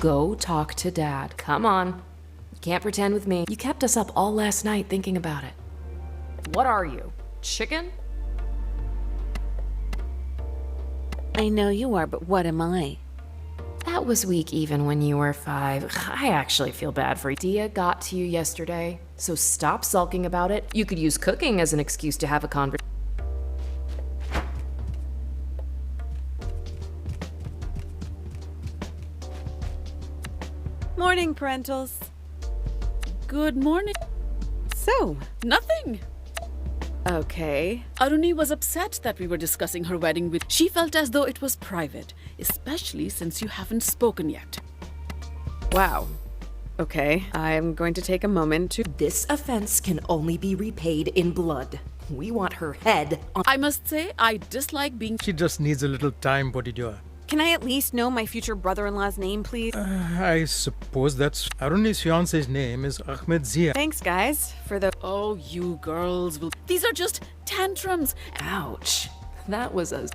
Go talk to Dad. Come on. You can't pretend with me. You kept us up all last night thinking about it. What are you? Chicken? I know you are, but what am I? That was weak even when you were 5. I actually feel bad for you. Dia got to you yesterday, so stop sulking about it. You could use cooking as an excuse to have a conversation. Morning, parentals. Good morning. So, Nothing. okay. Aruni was upset that we were discussing her wedding with. She felt as though it was private, especially since you haven't spoken yet. Wow. Okay, I'm going to take a moment to... This offense can only be repaid in blood. We want her head on. I must say, I dislike being. She just needs a little time, Podrá. Can I at least know my future brother-in-law's name, please? I suppose that's Aruni's fiance's name is Ahmed Zia. Thanks, guys, for the... Oh, you girls will. These are just tantrums. Ouch. That was a.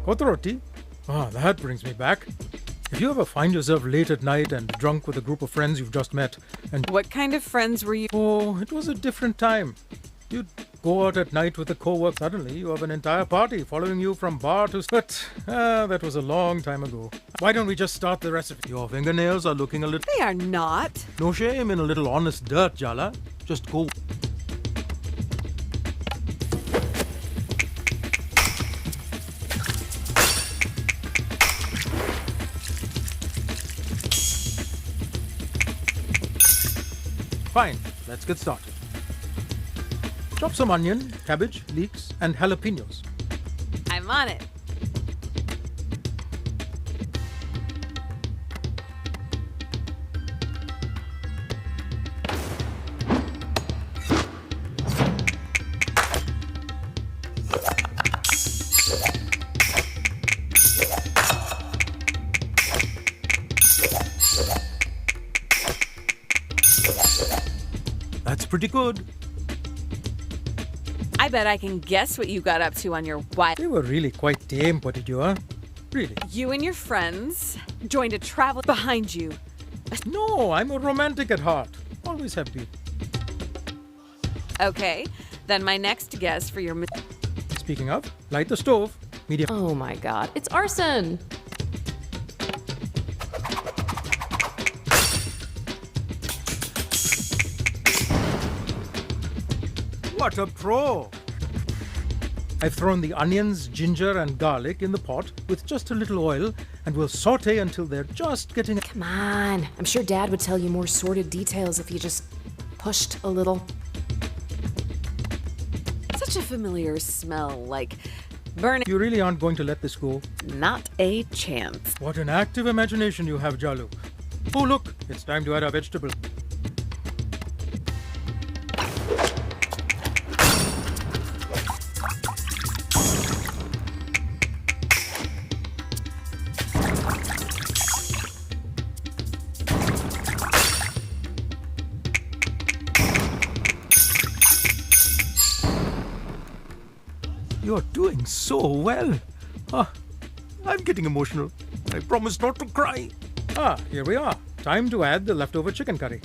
Kotoroti? Ah, that brings me back. If you ever find yourself late at night and drunk with a group of friends you've just met, and What kind of friends were you? oh, it was a different time. You'd go out at night with a co-worker. Suddenly, you have an entire party following you from bar to... But that was a long time ago. Why don't we just start the recipe? Your fingernails are looking a little... They are not. No shame in a little honest dirt, Jala. Just go. Fine, let's get started. Chop some onion, cabbage, leeks, and jalapenos. I'm on it. That's pretty good. I bet I can guess what you got up to on your wild... They were really quite tame, Podrá. Really. You and your friends joined a travel behind you. No, I'm a romantic at heart. Always have been. Okay, then my next guess for your... Speaking of, light the stove. Medium. Oh my god, it's arson! What a pro! I've thrown the onions, ginger, and garlic in the pot with just a little oil, and we'll saute until they're just getting... Come on. I'm sure Dad would tell you more sordid details if you just pushed a little. Such a familiar smell, like burning... You really aren't going to let this go? Not a chance. What an active imagination you have, Jalu. Oh, look, it's time to add our vegetable. You're doing so well. I'm getting emotional. I promise not to cry. Here we are. Time to add the leftover chicken curry.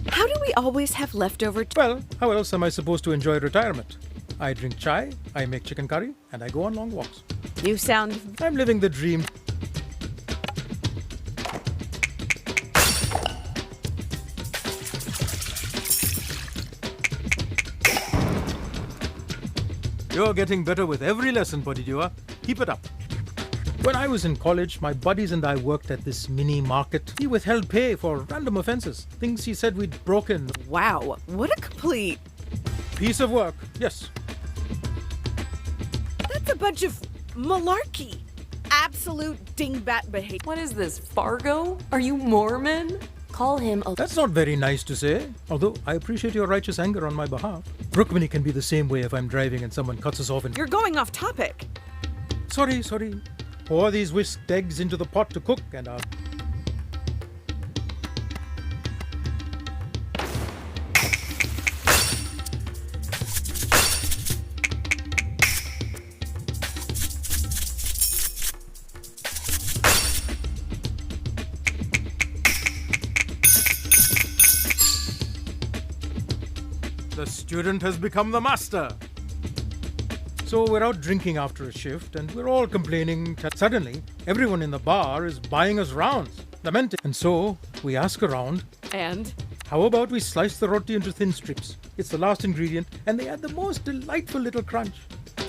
How do we always have leftover... Well, how else am I supposed to enjoy retirement? I drink chai, I make chicken curry, and I go on long walks. You sound... I'm living the dream. You're getting better with every lesson, Podrá. Keep it up. When I was in college, my buddies and I worked at this mini market. He withheld pay for random offenses, things he said we'd broken. Wow, what a complete... Piece of work, yes. That's a bunch of malarkey. Absolute dingbat behavior. What is this, Fargo? Are you Mormon? Call him a... That's not very nice to say, although I appreciate your righteous anger on my behalf. Rukmini can be the same way if I'm driving and someone cuts us off and... You're going off topic. Sorry. Pour these whisked eggs into the pot to cook and I'll... The student has become the master. So we're out drinking after a shift and we're all complaining that suddenly everyone in the bar is buying us rounds, lamenting. And so we ask around, And? how about we slice the roti into thin strips? It's the last ingredient and they add the most delightful little crunch.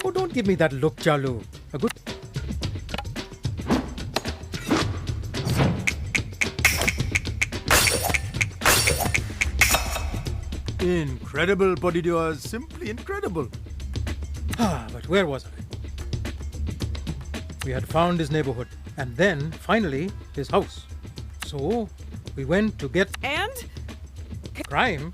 Oh, don't give me that look, Chalu. A good... Incredible, Podidua, simply incredible. But where was I? We had found his neighborhood and then, finally, his house. So, we went to get... And? Crime?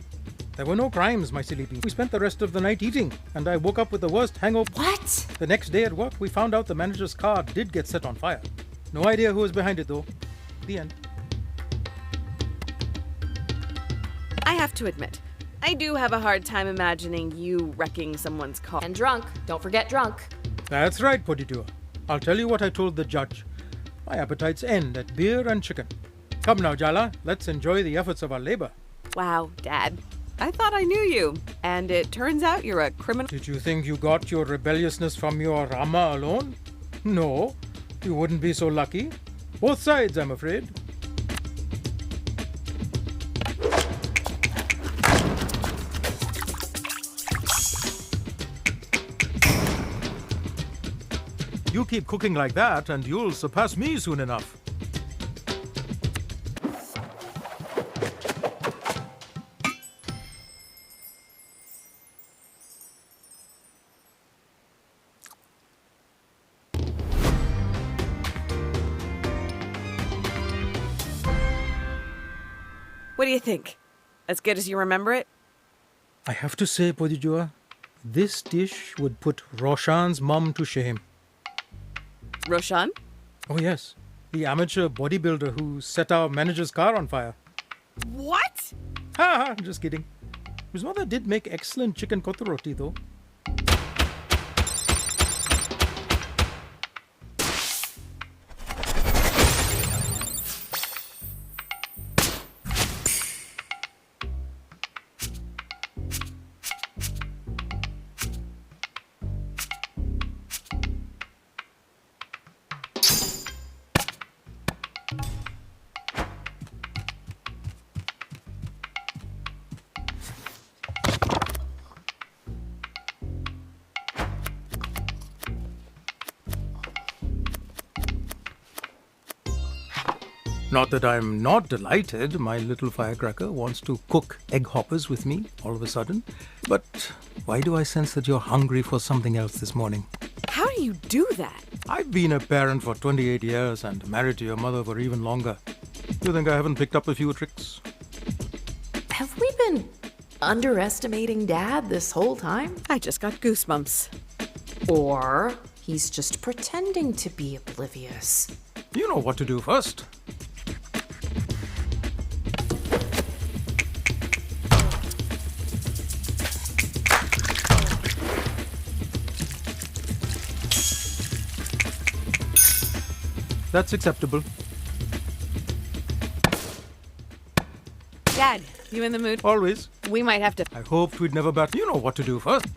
There were no crimes, my silly bee. We spent the rest of the night eating and I woke up with the worst hangover. What? The next day at work, we found out the manager's car did get set on fire. No idea who was behind it though. The end. I have to admit, I do have a hard time imagining you wrecking someone's car. And drunk. Don't forget drunk. That's right, Podidua. I'll tell you what I told the judge. My appetites end at beer and chicken. Come now, Jala, let's enjoy the efforts of our labor. Wow, Dad. I thought I knew you, and it turns out you're a criminal. Did you think you got your rebelliousness from your Rama alone? No, you wouldn't be so lucky. Both sides, I'm afraid. You keep cooking like that and you'll surpass me soon enough. What do you think? As good as you remember it? I have to say, Podijua, this dish would put Roshan's mum to shame. Roshan? Oh yes, the amateur bodybuilder who set our manager's car on fire. What? Ha ha, just kidding. His mother did make excellent chicken kotoroti though. Not that I'm not delighted my little firecracker wants to cook egg hoppers with me all of a sudden. But why do I sense that you're hungry for something else this morning? How do you do that? I've been a parent for 28 years and married to your mother for even longer. You think I haven't picked up a few tricks? Have we been underestimating Dad this whole time? I just got goosebumps. Or he's just pretending to be oblivious. You know what to do first. That's acceptable. Dad, you in the mood? Always. We might have to... I hoped we'd never bat. You know what to do first.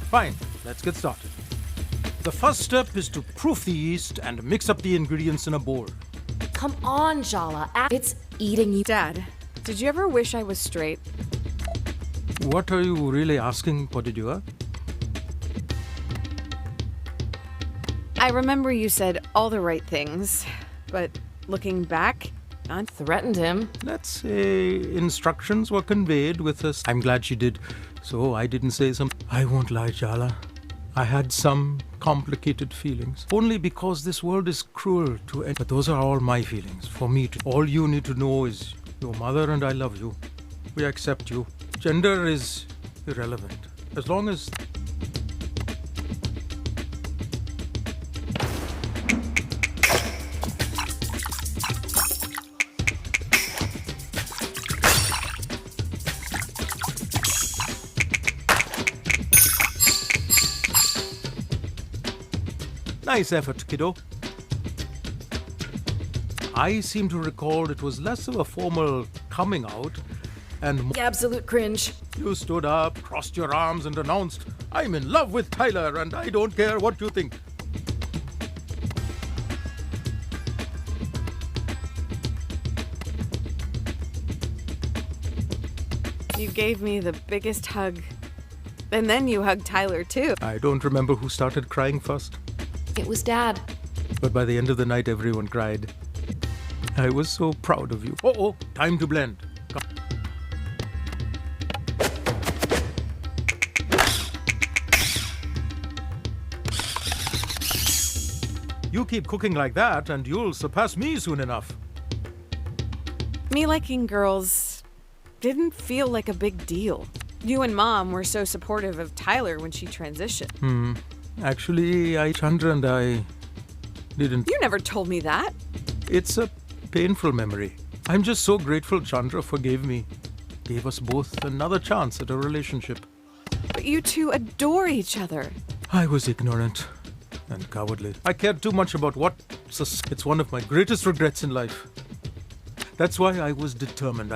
Fine, let's get started. The first step is to proof the yeast and mix up the ingredients in a bowl. Come on, Jala. It's eating you. Dad, did you ever wish I was straight? What are you really asking, Podidua? I remember you said all the right things, but looking back, I Threatened him. Let's say instructions were conveyed with us. I'm glad she did, so I didn't say some. I won't lie, Jala. I had some complicated feelings. Only because this world is cruel to end. But those are all my feelings. For me to. All you need to know is your mother and I love you. We accept you. Gender is irrelevant. As long as... Nice effort, kiddo. I seem to recall it was less of a formal coming out and Absolute cringe. you stood up, crossed your arms and announced, "I'm in love with Tyler and I don't care what you think." You gave me the biggest hug. And then you hugged Tyler, too. I don't remember who started crying first, It was Dad. but by the end of the night everyone cried. I was so proud of you. Oh, time to blend. Come. You keep cooking like that and you'll surpass me soon enough. Me liking girls didn't feel like a big deal. You and Mom were so supportive of Tyler when she transitioned. Actually, Chandra and I didn't. You never told me that. It's a painful memory. I'm just so grateful Chandra forgave me. Gave us both another chance at a relationship. But you two adore each other. I was ignorant and cowardly. I cared too much about what... It's one of my greatest regrets in life. That's why I was determined.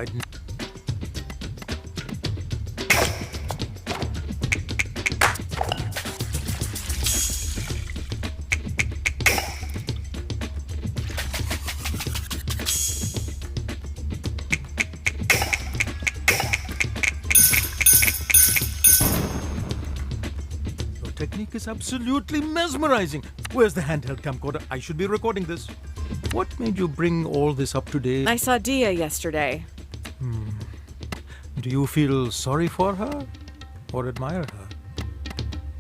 Technique is absolutely mesmerizing. Where's the handheld camcorder? I should be recording this. What made you bring all this up to date? I saw Dia yesterday. Do you feel sorry for her or admire her?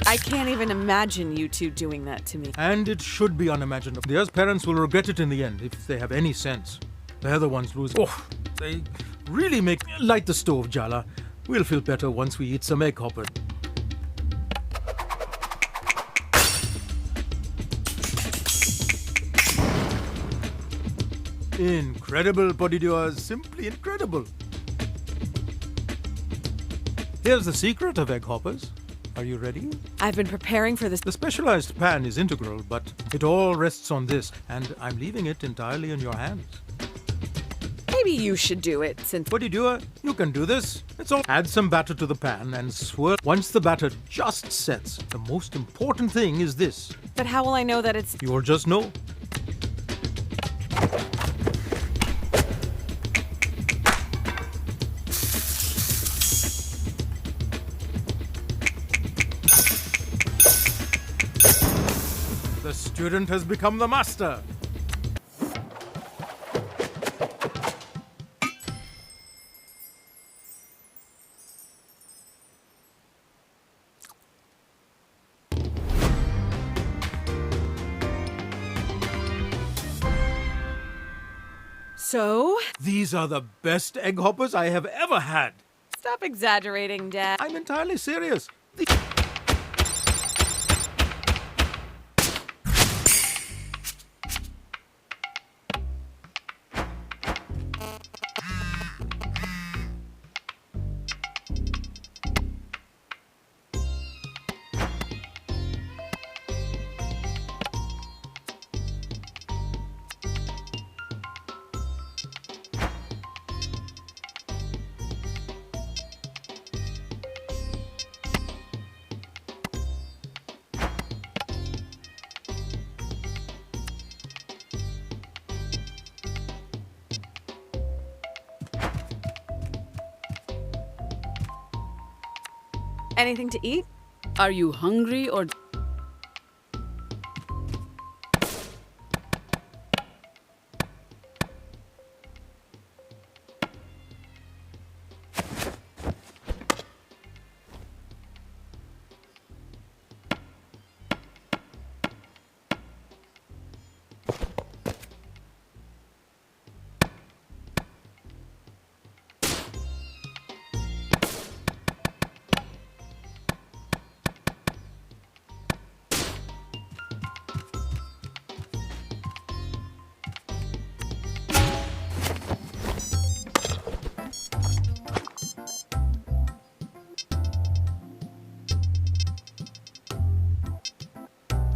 I can't even imagine you two doing that to me. And it should be unimaginable. Dia's parents will regret it in the end if they have any sense. They're the ones losing. Oh, they really make... Light the stove, Jala. We'll feel better once we eat some egg hoppers. Incredible, Podiduas. Simply incredible. Here's the secret of egg hoppers. Are you ready? I've been preparing for this. The specialized pan is integral, but it all rests on this, and I'm leaving it entirely in your hands. Maybe you should do it since. Podidua, you can do this. It's all. Add some batter to the pan and swirl. Once the batter just sets, the most important thing is this. But how will I know that it's. You'll just know. The student has become the master. So? These are the best egg hoppers I have ever had. Stop exaggerating, Dad. I'm entirely serious. Anything to eat? Are you hungry or...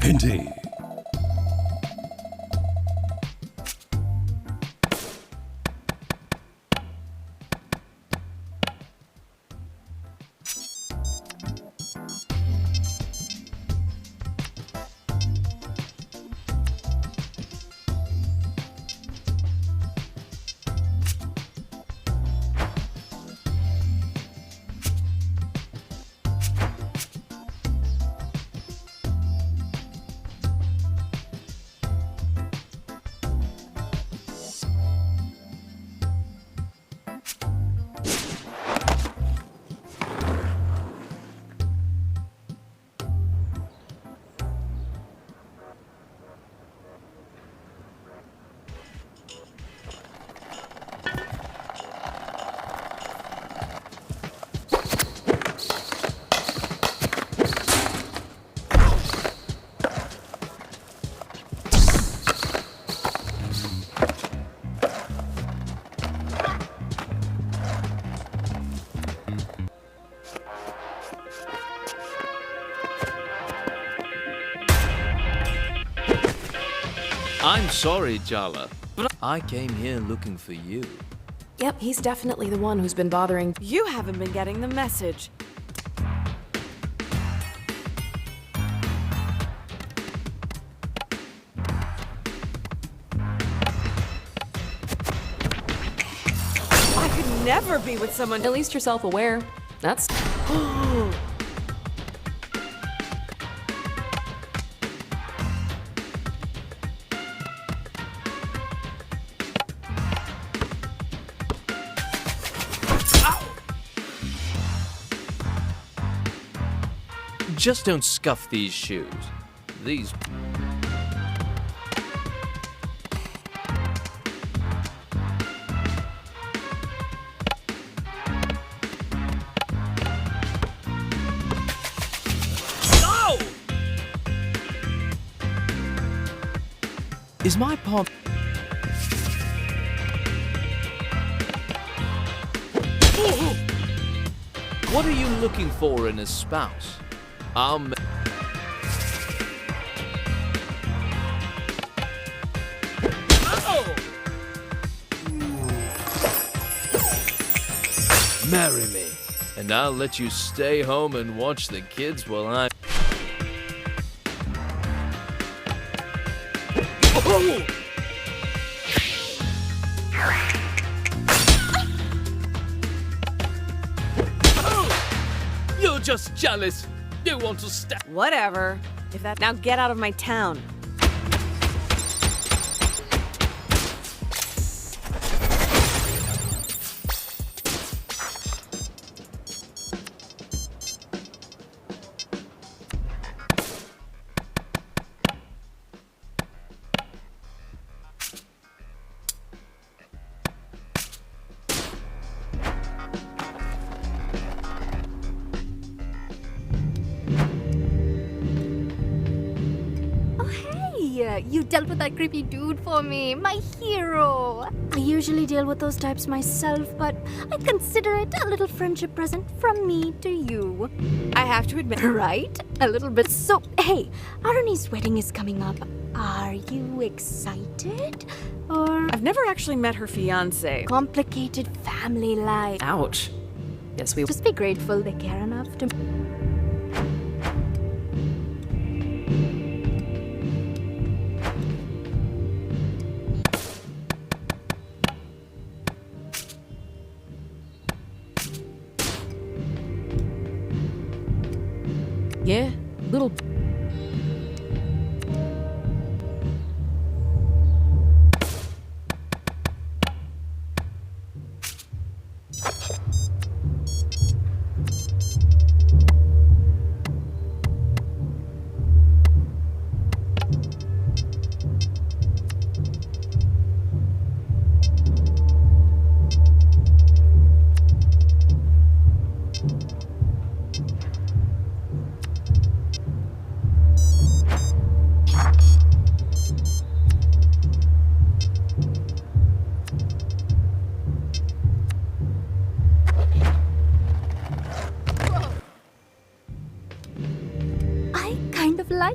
Indeed. I'm sorry, Jala, but I came here looking for you. Yep, he's definitely the one who's been bothering. You haven't been getting the message. I could never be with someone. At least you're self-aware. That's... Just don't scuff these shoes. These... No! Is my palm... What are you looking for in a spouse? Marry me, and I'll let you stay home and watch the kids while I'm... Oh! You're just jealous. You want to step... Whatever. If that... Now get out of my town. You dealt with that creepy dude for me, my hero. I usually deal with those types myself, but I consider it a little friendship present from me to you. I have to admit... Right? A little bit. So, hey, Arnie's wedding is coming up. Are you excited? Or... I've never actually met her fiancé. Complicated family life. Ouch. Guess we... Just be grateful they care enough to... Yeah, little...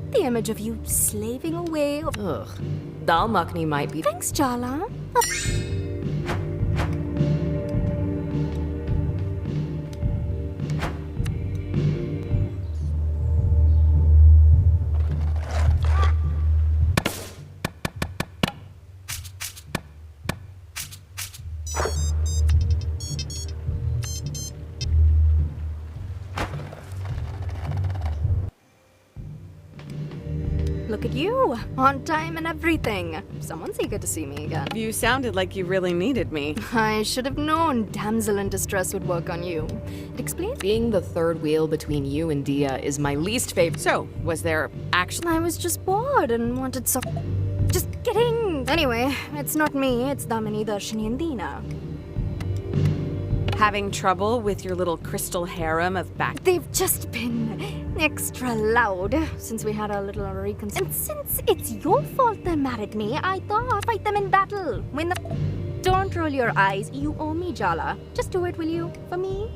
hate the image of you slaving away. Ugh. Dal makhni might be. Thanks, Jala. Look at you, on time and everything. Someone's eager to see me again. You sounded like you really needed me. I should have known damsel in distress would work on you. It explains. Being the third wheel between you and Dia is my least favorite. So, was there actually... I was just bored and wanted some. Just kidding. Anyway, it's not me, it's Damini, Darshini, and Dina. having trouble with your little crystal harem of back? They've just been extra loud since we had our little reconciliation. And since it's your fault they married me, I thought I'd fight them in battle. When the... Don't roll your eyes. You owe me, Jala. Just do it, will you? For me?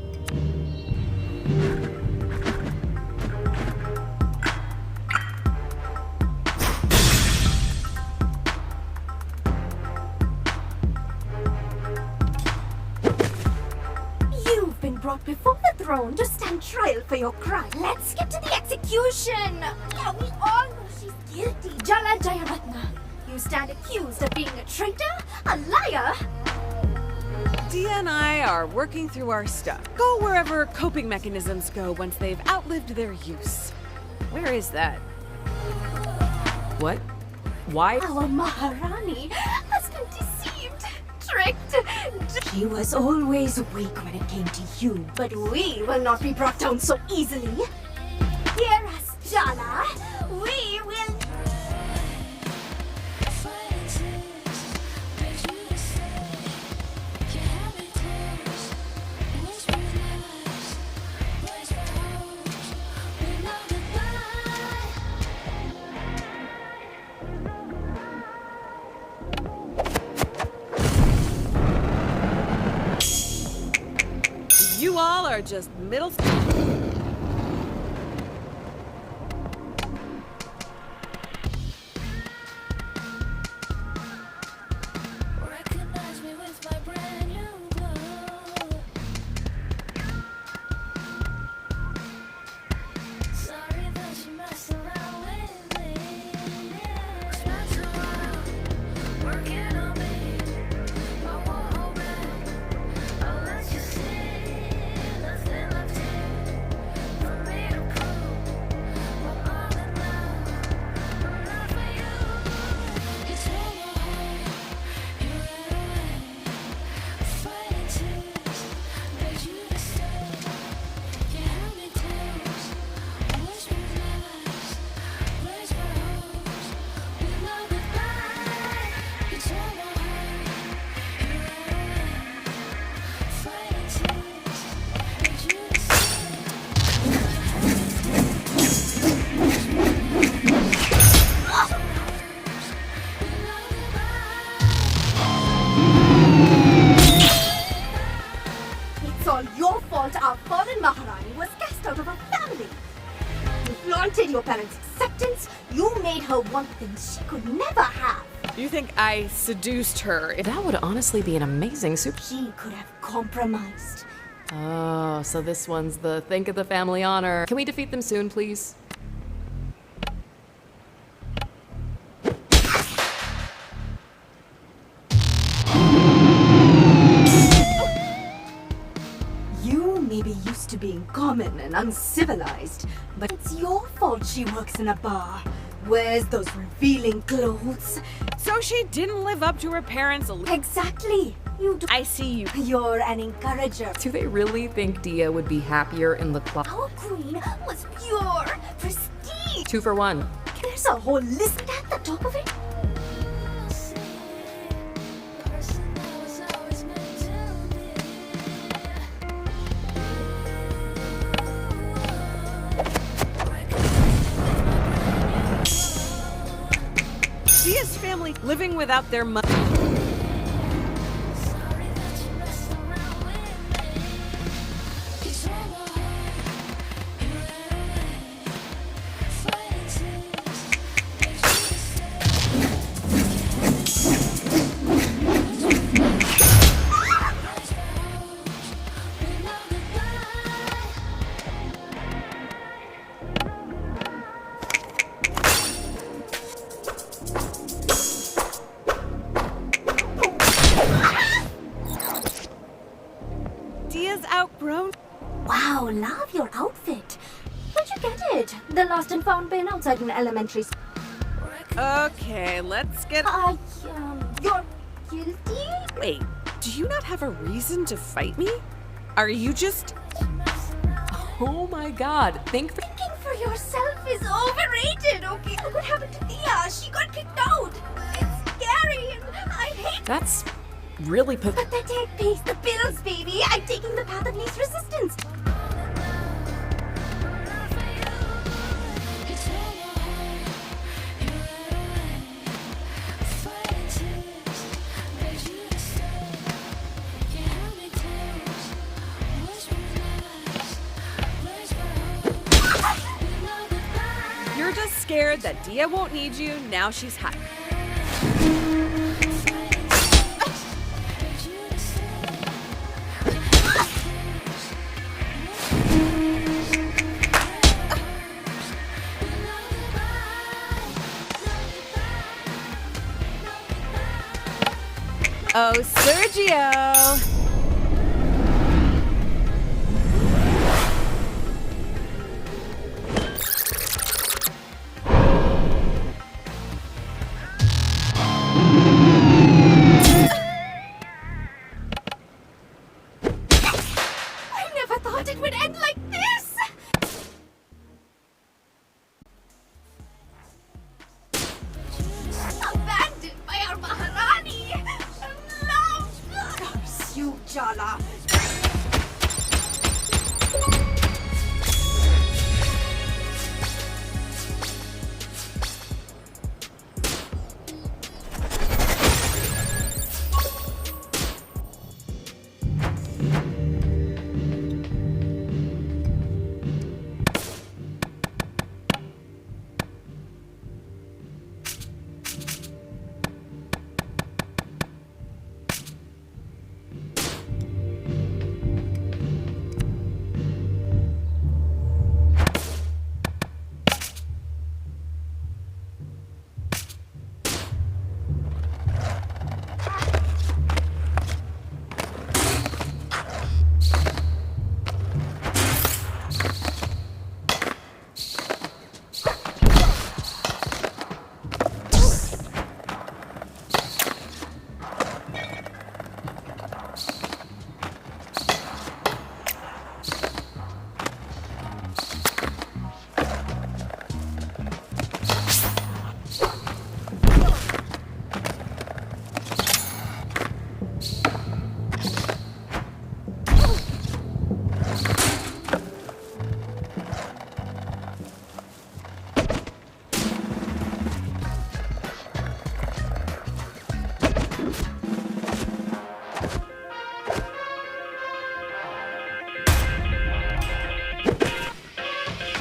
You've been brought before the throne to stand trial for your crime. Let's get to the execution. Yeah, we all know she's guilty. Jala Jayaratna, you stand accused of being a traitor, a liar. Dia and I are working through our stuff. Go wherever coping mechanisms go once they've outlived their use. Where is that? What? Why? Our Maharani has been deceived, tricked. She was always weak when it came to you, but we will not be brought down so easily. Hear us, Jala. We will... You all are just middle... Recognize me with my brand new glow. Sorry that you messed around with me. Spent a while working on me. I won't hold back. I'll let you see nothing left here for me to prove. I'm all in love. I'm not for you. You tore my heart. You ran away. Fighting tears made you to stay. You held me close. Whispered lies. Blazed my hopes. We know goodbye. You tore my heart. You ran away. Fighting tears made you to stay. It's all your fault our fallen Maharani was cast out of her family. You flaunted your parents' acceptance. You made her want things she could never have. You think I seduced her? That would honestly be an amazing super. She could have compromised. Oh, so this one's the think of the family honor. Can we defeat them soon, please? You may be used to being common and uncivilized, but it's your fault she works in a bar. Wears those revealing clothes. So she didn't live up to her parents' Exactly. You do. I see you. You're an encourager. Do they really think Dia would be happier in the club? Our queen was pure prestige. 2 for 1. There's a whole list at the top of it. Person I was always meant to be. Dia's family living without their money. Sorry that you messed around with me. You tore my heart. You ran away. Fighting tears in fountain pen outside an elementary school. Okay, let's get. You're guilty? Wait, do you not have a reason to fight me? Are you just. Oh my god, think Thinking for yourself is overrated, okay? Look what happened to Thea. She got kicked out. It's scary and I hate that's really pathetic. Pays the bills, baby. I'm taking the path of least resistance. You're just scared that Dia won't need you, now she's hot. Oh, Sergio! I never thought it would end like this. Abandoned by our Maharani. Loved. Curse you, Jala.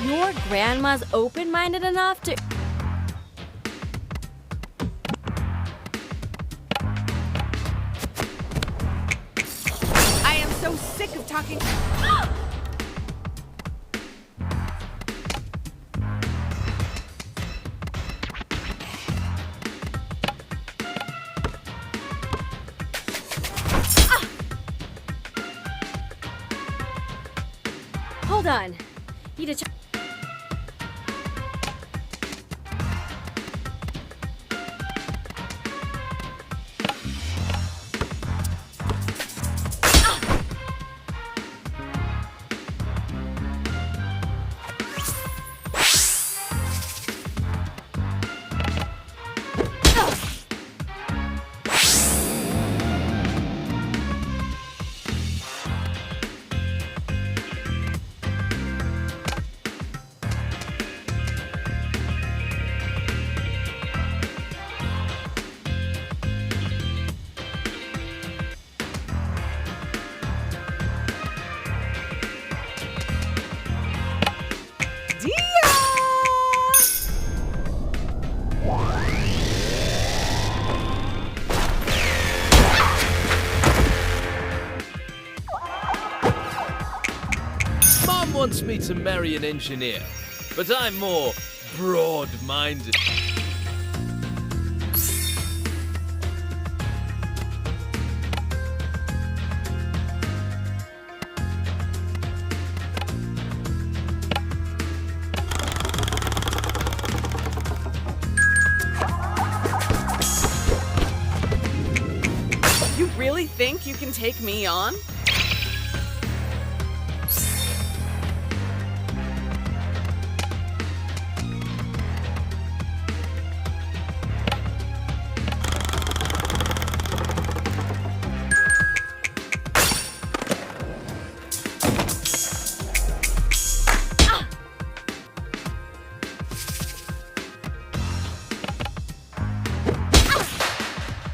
Your grandma's open-minded enough to... I am so sick of talking. Hold on. Need to check... Mom wants me to marry an engineer, but I'm more broad-minded. think you can take me on?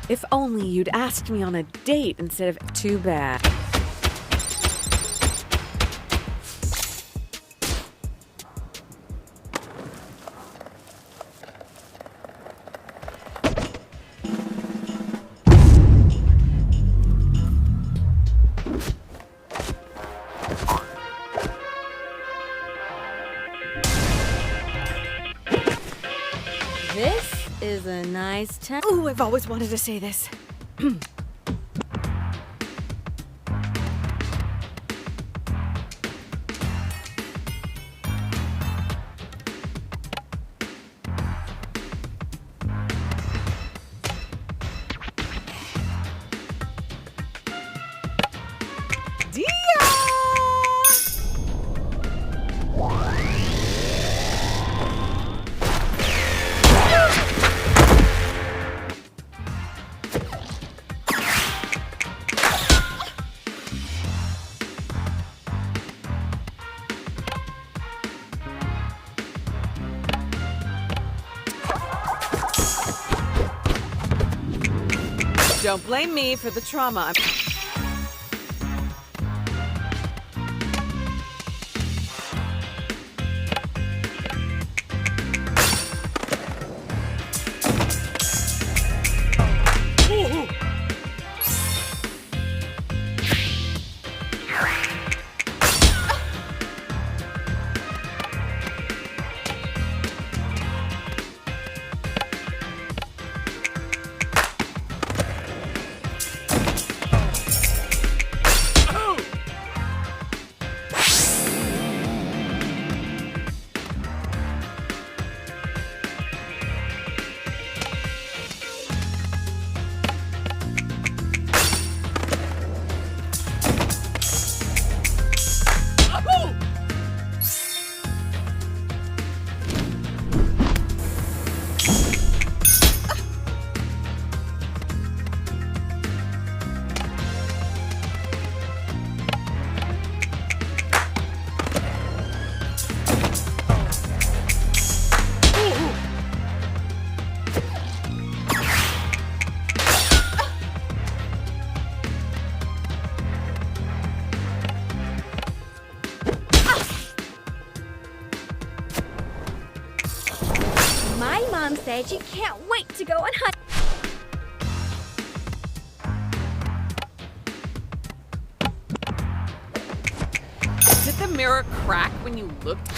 If only you'd asked me on a date instead of too bad. This is a nice town. Ooh, I've always wanted to say this. Don't blame me for the trauma. My mom said she can't wait to go on hunt. Did the mirror crack when you looked?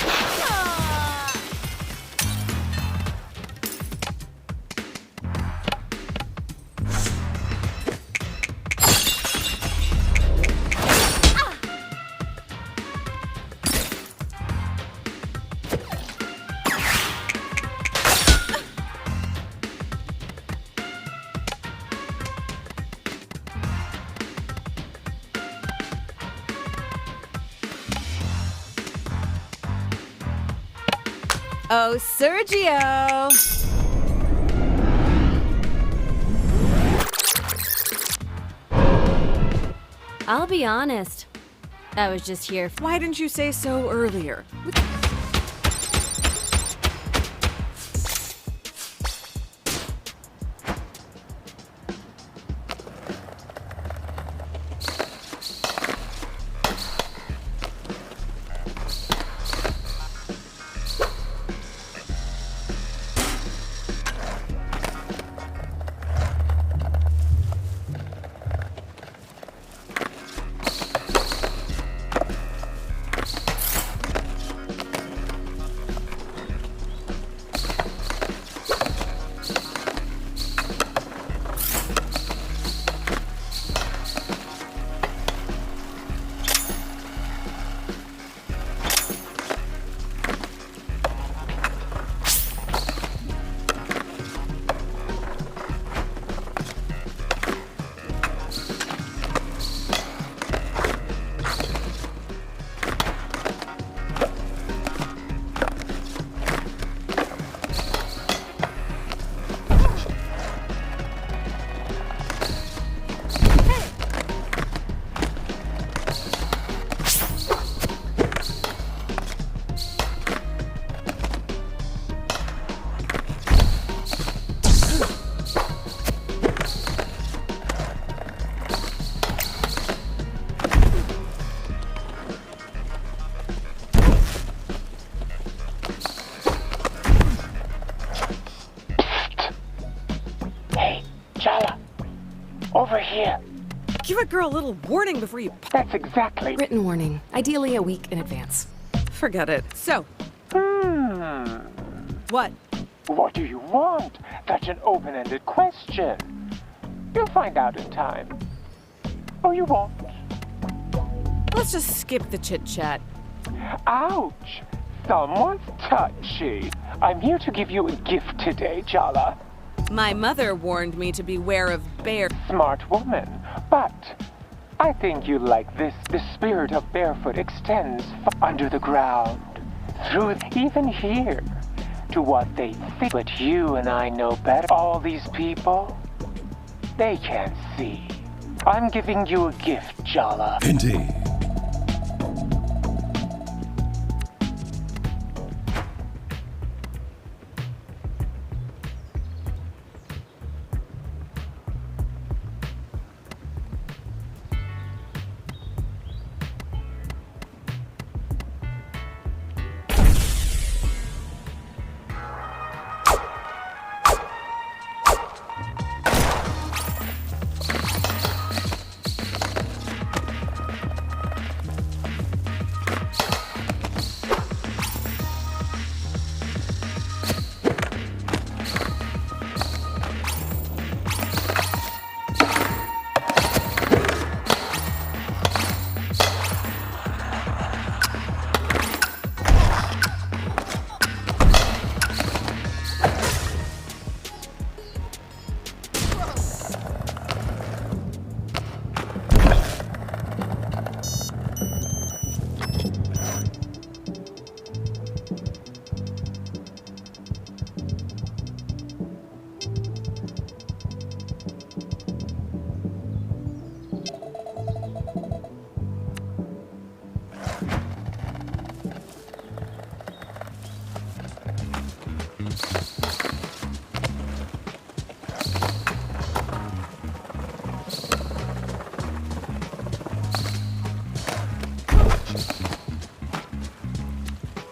Oh, Sergio! I'll be honest. I was just here. Why didn't you say so earlier? here. Give a girl a little warning before you... That's exactly. Written warning, ideally a week in advance. Forget it. So, what? What do you want? That's an open-ended question. You'll find out in time. Or you won't. Let's just skip the chit-chat. Ouch! Someone's touchy. I'm here to give you a gift today, Jala. My mother warned me to beware of bear. Smart woman. But I think you like this. The spirit of Bearfoot extends under the ground, through even here, to what they think. But you and I know better. All these people, they can't see. I'm giving you a gift, Jala. Indeed.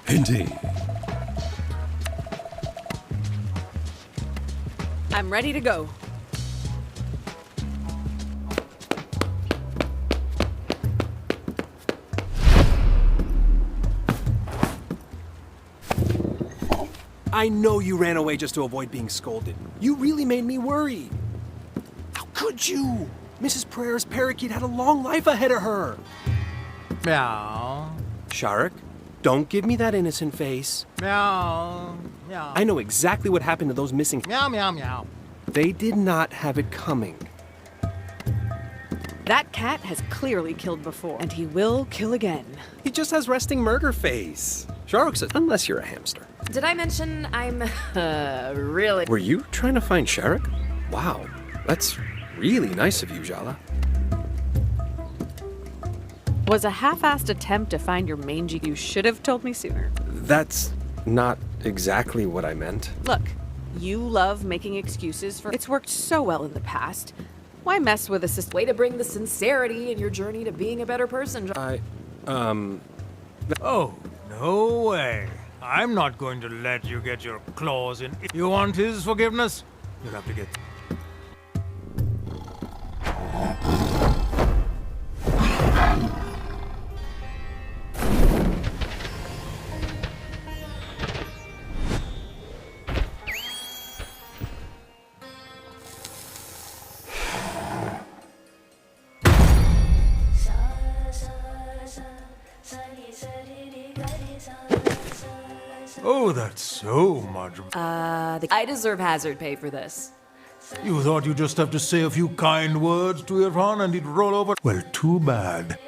Indeed. I'm ready to go. I know you ran away just to avoid being scolded. You really made me worry. How could you? Mrs. Prayer's parakeet had a long life ahead of her. Meow. Sharik, don't give me that innocent face. Meow. Meow. I know exactly what happened to those missing... Meow, meow, meow. They did not have it coming. That cat has clearly killed before, and he will kill again. He just has resting murder face. Sharik says, unless you're a hamster. Did I mention I'm really... Were you trying to find Sharik? Wow, that's really nice of you, Jala. Was a half-assed attempt to find your mangy. You should have told me sooner. That's not exactly what I meant. Look, you love making excuses for... It's worked so well in the past. Why mess with a system? Way to bring the sincerity in your journey to being a better person. Oh, no way. I'm not going to let you get your claws in. If you want his forgiveness, you'll have to get... Oh, that's so much. I deserve hazard pay for this. You thought you'd just have to say a few kind words to Irfan and he'd roll over? Well, too bad.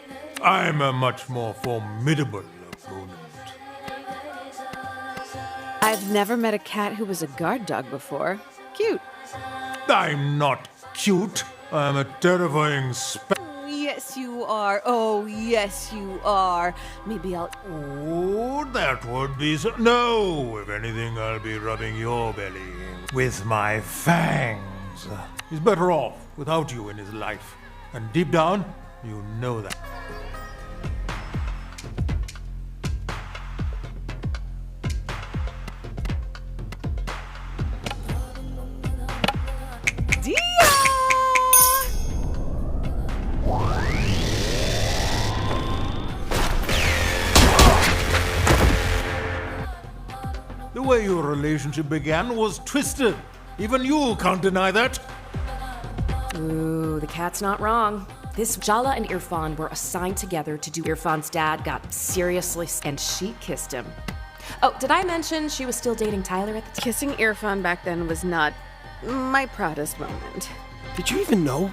I'm a much more formidable opponent. I've never met a cat who was a guard dog before. Cute. I'm not cute. I'm a terrifying Yes, you are. Oh, yes, you are. Maybe I'll... Oh, that would be so... No! If anything, I'll be rubbing your belly with my fangs. He's better off without you in his life. And deep down, you know that. way your relationship began was twisted. Even you can't deny that. Ooh, the cat's not wrong. This Jala and Irfan were assigned together to do. Irfan's dad got seriously and she kissed him. Oh, did I mention she was still dating Tyler at the time? Kissing Irfan back then was not my proudest moment. Did you even know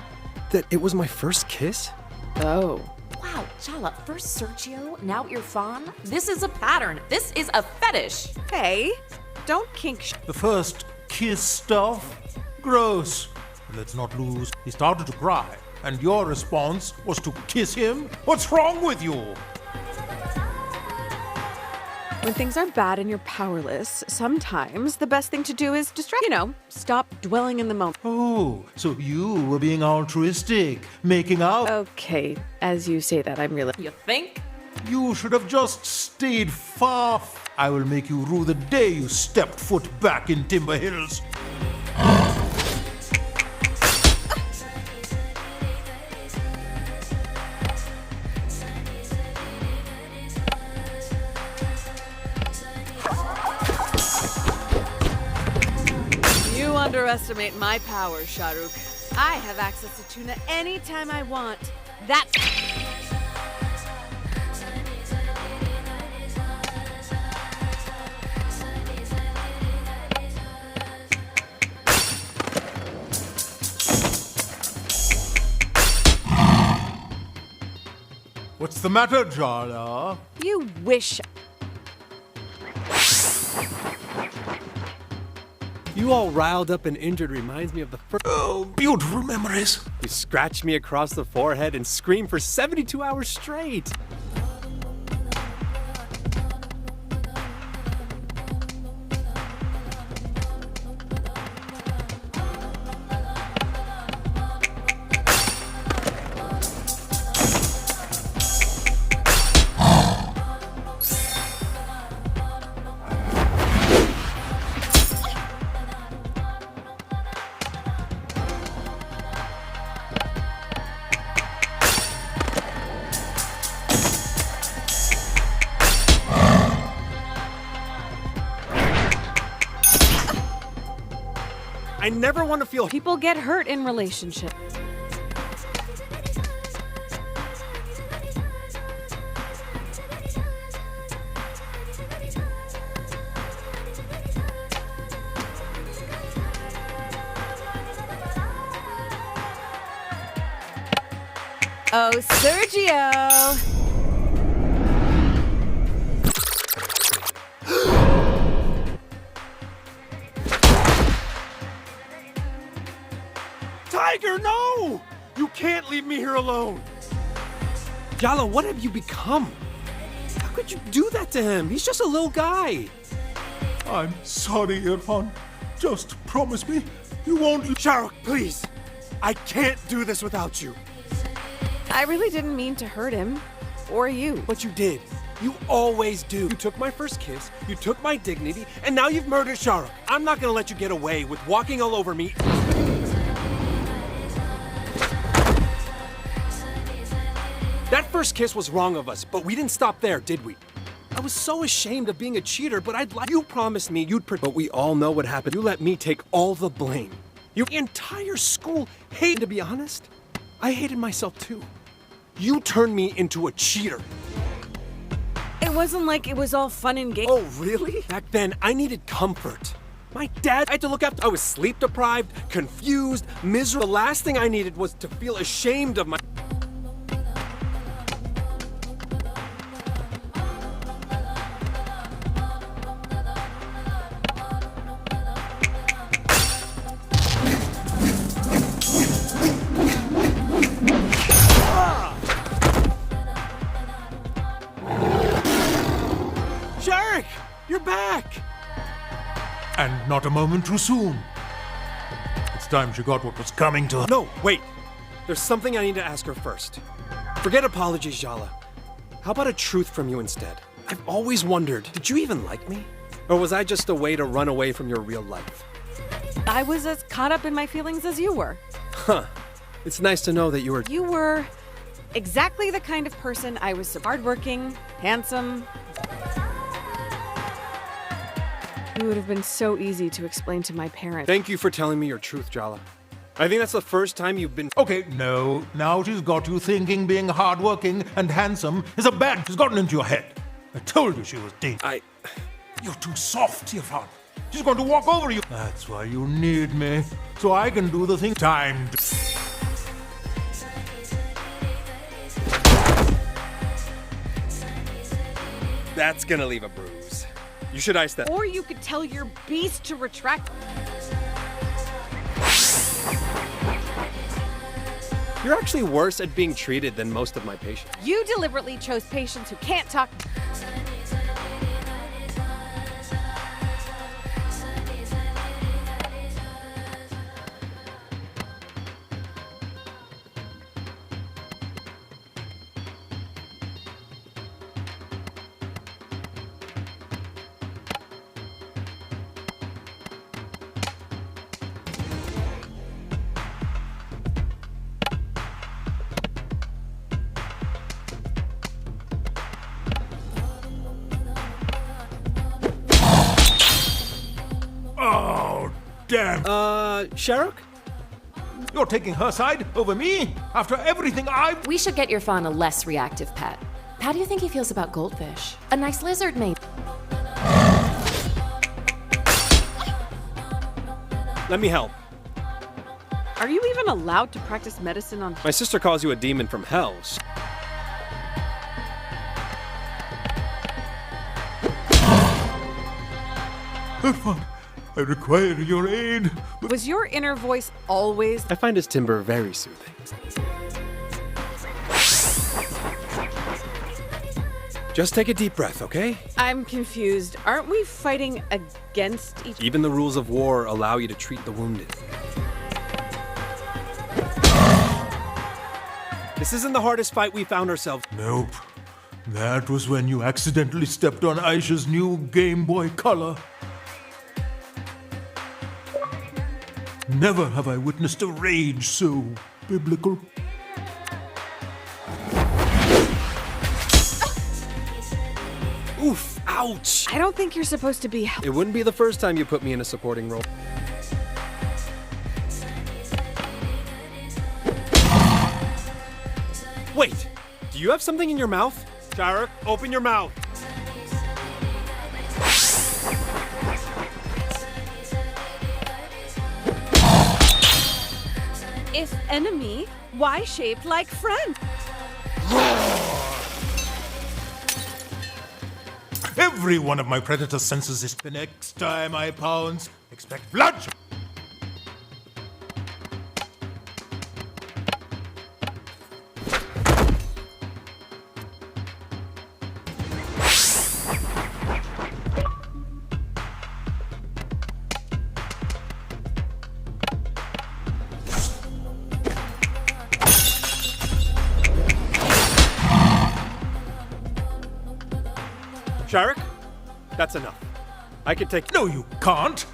that it was my first kiss? Oh. Wow, Jala, first Sergio, now Irfan? This is a pattern. This is a fetish. Hey, don't kink The first kiss stuff? Gross. Let's not lose. He started to cry, and your response was to kiss him? What's wrong with you? When things are bad and you're powerless, sometimes the best thing to do is distract. Stop dwelling in the moment. Oh, so you were being altruistic, making out. Okay, as you say that, I'm really. You think? You should have just stayed far. I will make you rue the day you stepped foot back in Timber Hills. You underestimate my powers, Shahrukh. I have access to tuna anytime I want. That's. What's the matter, Jala? You wish. You all riled up and injured reminds me of the first. Oh, beautiful memories. You scratched me across the forehead and screamed for 72 hours straight. I never want to feel. People get hurt in relationships. Oh, Sergio! Tiger, no! You can't leave me here alone. Jala, what have you become? How could you do that to him? He's just a little guy. I'm sorry, Irfan. Just promise me you won't. Shahrukh, please. I can't do this without you. I really didn't mean to hurt him. Or you. But you did. You always do. You took my first kiss, you took my dignity, and now you've murdered Shahrukh. I'm not gonna let you get away with walking all over me. That first kiss was wrong of us, but we didn't stop there, did we? I was so ashamed of being a cheater, but I'd like. You promised me you'd. But we all know what happened. You let me take all the blame. Your entire school hated. To be honest, I hated myself too. You turned me into a cheater. It wasn't like it was all fun and games. Oh, really? Back then, I needed comfort. My dad had to look after. I was sleep deprived, confused, miserable. The last thing I needed was to feel ashamed of my. Shahrukh, you're back! And not a moment too soon. It's time she got what was coming to her. No, wait. There's something I need to ask her first. Forget apologies, Jala. How about a truth from you instead? I've always wondered, did you even like me? Or was I just a way to run away from your real life? I was as caught up in my feelings as you were. Huh. It's nice to know that you were. You were exactly the kind of person I was. Hardworking, handsome. It would have been so easy to explain to my parents. Thank you for telling me your truth, Jala. I think that's the first time you've been. Okay, no. Now she's got you thinking being hardworking and handsome is a bad. She's gotten into your head. I told you she was dangerous. You're too soft, Irfan. She's going to walk over you. That's why you need me. So I can do the thing. Time. That's gonna leave a bruise. You should ice that. Or you could tell your beast to retract. You're actually worse at being treated than most of my patients. You deliberately chose patients who can't talk. Oh, damn. Sharuk? You're taking her side over me? After everything I've... We should get Irfan a less reactive pet. How do you think he feels about goldfish? A nice lizard, maybe. Let me help. Are you even allowed to practice medicine on... My sister calls you a demon from hell. Irfan, I require your aid. Was your inner voice always... I find his timbre very soothing. Just take a deep breath, okay? I'm confused. Aren't we fighting against each... Even the rules of war allow you to treat the wounded. This isn't the hardest fight we found ourselves. Nope. That was when you accidentally stepped on Aisha's new Game Boy Color. Never have I witnessed a rage so biblical. Oof, ouch! I don't think you're supposed to be... It wouldn't be the first time you put me in a supporting role. Wait, do you have something in your mouth? Sharuk, open your mouth. If enemy, why shaped like friend? Every one of my predator senses is the next time I pounce. Expect blood. Sharuk, that's enough. I can take... No, you can't.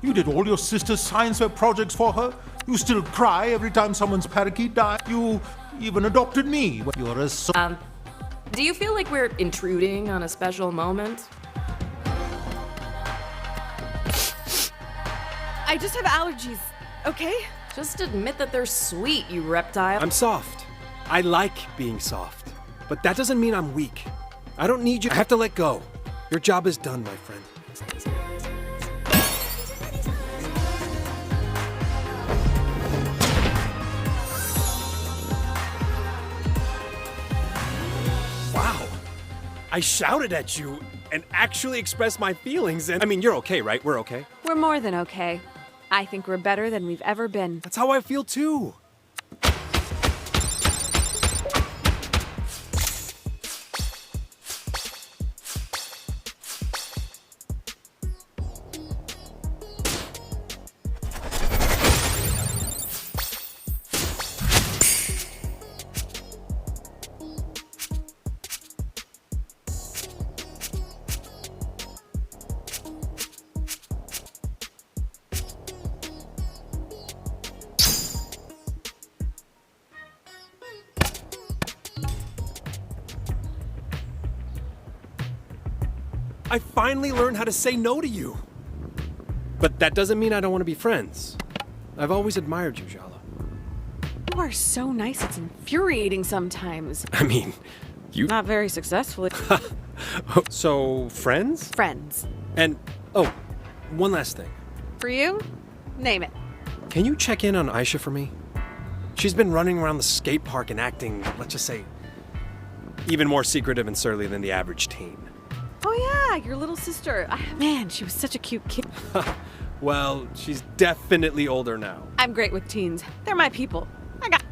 You did all your sister's science fair projects for her. You still cry every time someone's parakeet dies. You even adopted me. You're a Do you feel like we're intruding on a special moment? I just have allergies, okay? Just admit that they're sweet, you reptile. I'm soft. I like being soft. But that doesn't mean I'm weak. I don't need you. I have to let go. Your job is done, my friend. Wow. I shouted at you and actually expressed my feelings. And I mean, you're okay, right? We're okay. We're more than okay. I think we're better than we've ever been. That's how I feel too. I finally learned how to say no to you. But that doesn't mean I don't want to be friends. I've always admired you, Jala. You are so nice, it's infuriating sometimes. I mean, you... Not very successfully. So, friends? Friends. And, oh, one last thing. For you? Name it. Can you check in on Aisha for me? She's been running around the skate park and acting, let's just say, even more secretive and surly than the average teen. Oh yeah, your little sister. Man, she was such a cute kid. Well, she's definitely older now. I'm great with teens. They're my people. I got...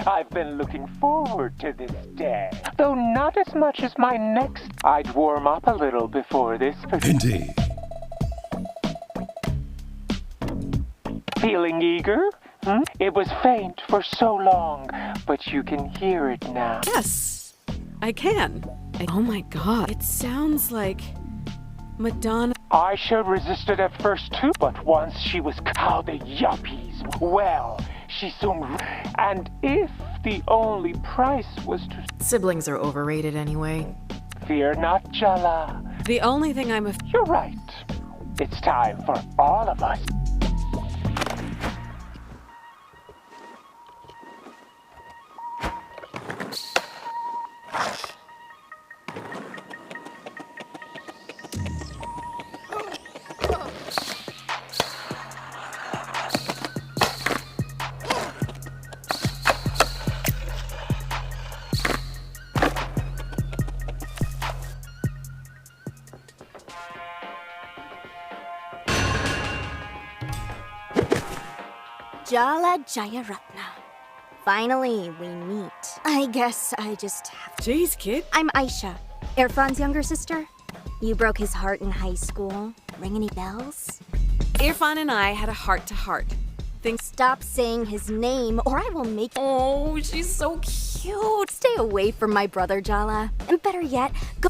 I've been looking forward to this day. Though not as much as my next. I'd warm up a little before this. Indeed. Feeling eager? It was faint for so long, but you can hear it now. Yes, I can. Oh my god, it sounds like Madonna. Aisha resisted at first too, but once she was how the yuppies. Well, she soon. And if the only price was to. Siblings are overrated anyway. Fear not, Jala. The only thing I'm You're right. It's time for all of us. Jala Jayaratna. Finally, we meet. I guess I just have to. Jeez, kid. I'm Aisha, Irfan's younger sister. You broke his heart in high school. Ring any bells? Irfan and I had a heart-to-heart. Stop saying his name, or I will make. Oh, she's so cute. Stay away from my brother, Jala. And better yet, go.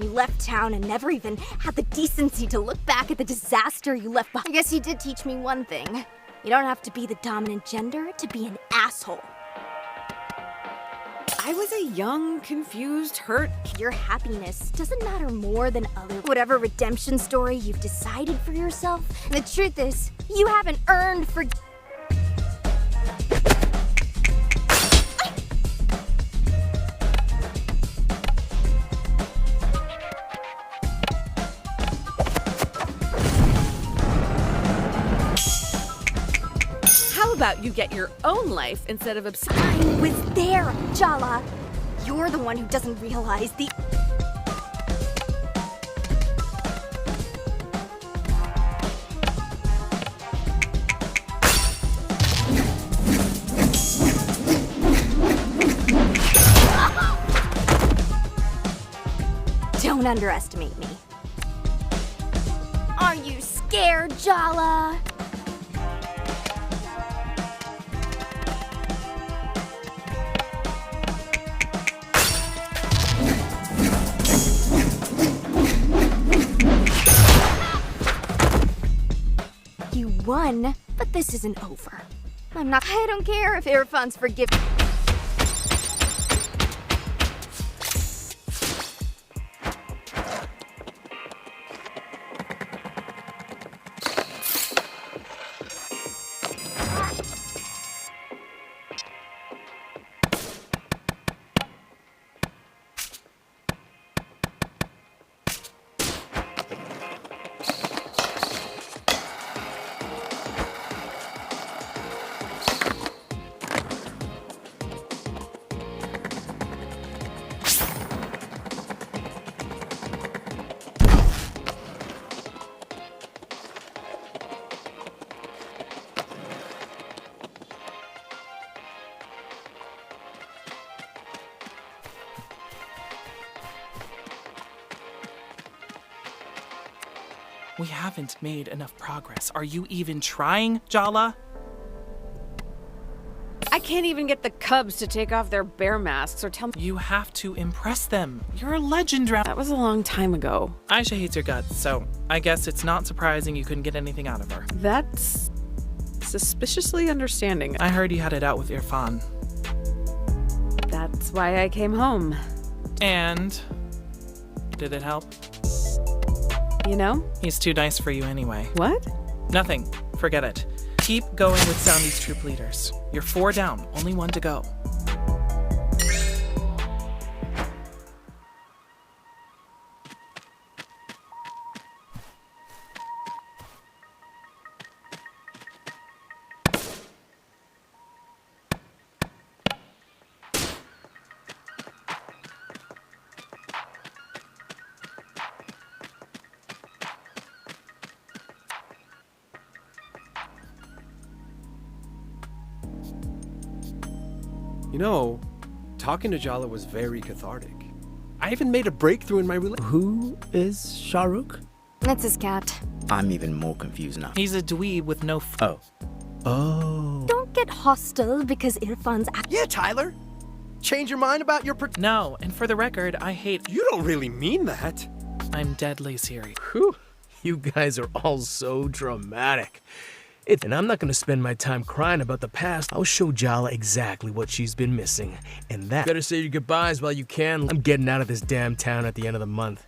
You left town and never even had the decency to look back at the disaster you left behind. I guess you did teach me one thing. You don't have to be the dominant gender to be an asshole. I was a young, confused, hurt. Your happiness doesn't matter more than other whatever redemption story you've decided for yourself. The truth is, you haven't earned for. How about you get your own life instead of I was there, Jala. You're the one who doesn't realize the. Don't underestimate me. Are you scared, Jala? You won, but this isn't over. I don't care if Irfan's forgiven. We haven't made enough progress. Are you even trying, Jala? I can't even get the cubs to take off their bear masks or tell me. You have to impress them. You're a legend round. That was a long time ago. Aisha hates your guts, so I guess it's not surprising you couldn't get anything out of her. That's suspiciously understanding. I heard you had it out with Irfan. That's why I came home. And did it help? You know? He's too nice for you anyway. What? Nothing. Forget it. Keep going with Soundy's troop leaders. You're 4 down, only 1 to go. You know, talking to Jala was very cathartic. I even made a breakthrough in my relationship. Who is Shahrukh? That's his cat. I'm even more confused now. He's a dweeb with no Oh. Don't get hostile because Irfan's. Yeah, Tyler. Change your mind about your. No, and for the record, I hate. You don't really mean that. I'm deadly serious. Whew. You guys are all so dramatic. And I'm not gonna spend my time crying about the past. I'll show Jala exactly what she's been missing. And that. Better say your goodbyes while you can. I'm getting out of this damn town at the end of the month.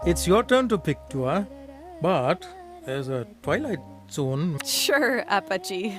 It's your turn to pick, Tua. But there's a twilight zone. Sure, Apache.